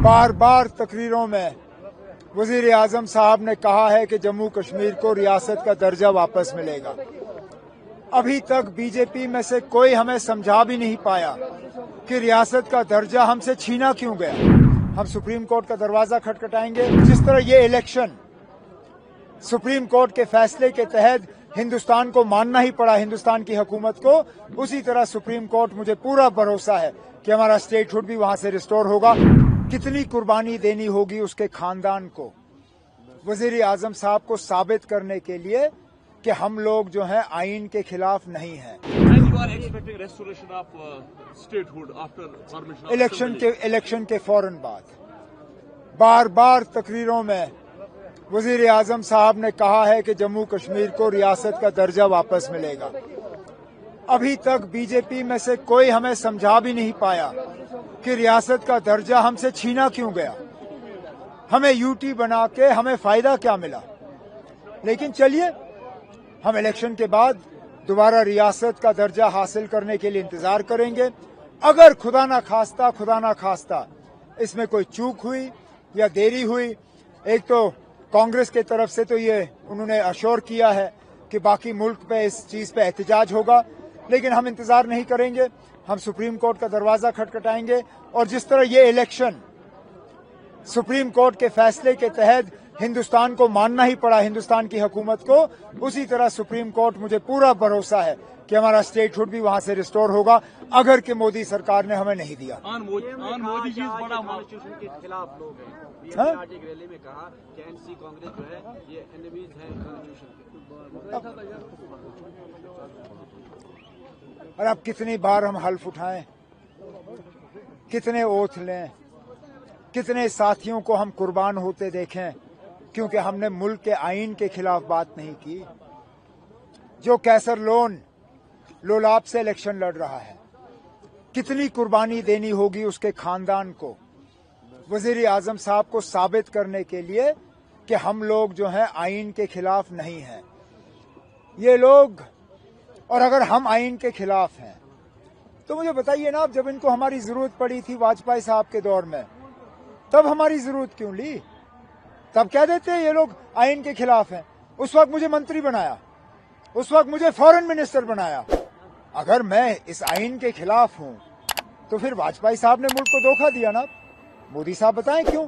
बार बार तकरीरों में वजीर आजम साहब ने कहा है कि जम्मू कश्मीर को रियासत का दर्जा वापस मिलेगा। अभी तक बीजेपी में से कोई हमें समझा भी नहीं पाया कि रियासत का दर्जा हमसे छीना क्यों गया। हम सुप्रीम कोर्ट का दरवाजा खटखटाएंगे। जिस तरह ये इलेक्शन सुप्रीम कोर्ट के फैसले के तहत हिंदुस्तान को मानना ही पड़ा, हिंदुस्तान की हुकूमत को, उसी तरह सुप्रीम कोर्ट, मुझे पूरा भरोसा है कि हमारा स्टेटहुड भी वहां से रिस्टोर होगा। कितनी कुर्बानी देनी होगी उसके खानदान को वजीर आजम साहब को साबित करने के लिए कि हम लोग जो हैं आइन के खिलाफ नहीं हैं। इलेक्शन के फौरन बाद बार बार तकरीरों में वजीर आजम साहब ने कहा है कि जम्मू कश्मीर को रियासत का दर्जा वापस मिलेगा। अभी तक बीजेपी में से कोई हमें समझा भी नहीं पाया कि रियासत का दर्जा हमसे छीना क्यों गया। हमें यूटी बना के हमें फायदा क्या मिला। लेकिन चलिए, हम इलेक्शन के बाद दोबारा रियासत का दर्जा हासिल करने के लिए इंतजार करेंगे। अगर खुदा ना खास्ता इसमें कोई चूक हुई या देरी हुई, एक तो कांग्रेस के तरफ से तो ये उन्होंने अश्योर किया है कि बाकी मुल्क पे इस चीज पे एहतजाज होगा, लेकिन हम इंतजार नहीं करेंगे। हम सुप्रीम कोर्ट का दरवाजा खटखटाएंगे और जिस तरह ये इलेक्शन सुप्रीम कोर्ट के फैसले के तहत हिंदुस्तान को मानना ही पड़ा, हिंदुस्तान की हुकूमत को, उसी तरह सुप्रीम कोर्ट, मुझे पूरा भरोसा है कि हमारा स्टेटहुड भी वहां से रिस्टोर होगा, अगर कि मोदी सरकार ने हमें नहीं दिया। मोदी जी बड़ा के खिलाफ लोग हैं। रैली में कहा कि एनसी कांग्रेस जो है ये एनिमीज है कॉन्स्टिट्यूशन के। और अब कितनी बार हम हल्फ उठाएं, कितने ओथ लें, कितने साथियों को हम कुर्बान होते देखें, क्योंकि हमने मुल्क के आइन के खिलाफ बात नहीं की। जो कैसर लोलाब से इलेक्शन लड़ रहा है, कितनी कुर्बानी देनी होगी उसके खानदान को वजीर आजम साहब को साबित करने के लिए कि हम लोग जो हैं आइन के खिलाफ नहीं हैं। ये लोग, और अगर हम आइन के खिलाफ हैं तो मुझे बताइए ना, जब इनको हमारी जरूरत पड़ी थी वाजपेयी साहब के दौर में, तब हमारी जरूरत क्यों ली? तब कह देते ये लोग आइन के खिलाफ हैं। उस वक्त मुझे मंत्री बनाया, उस वक्त मुझे फॉरेन मिनिस्टर बनाया। अगर मैं इस आइन के खिलाफ हूं तो फिर वाजपेयी साहब ने मुल्क को धोखा दिया ना। मोदी साहब बताएं क्यों?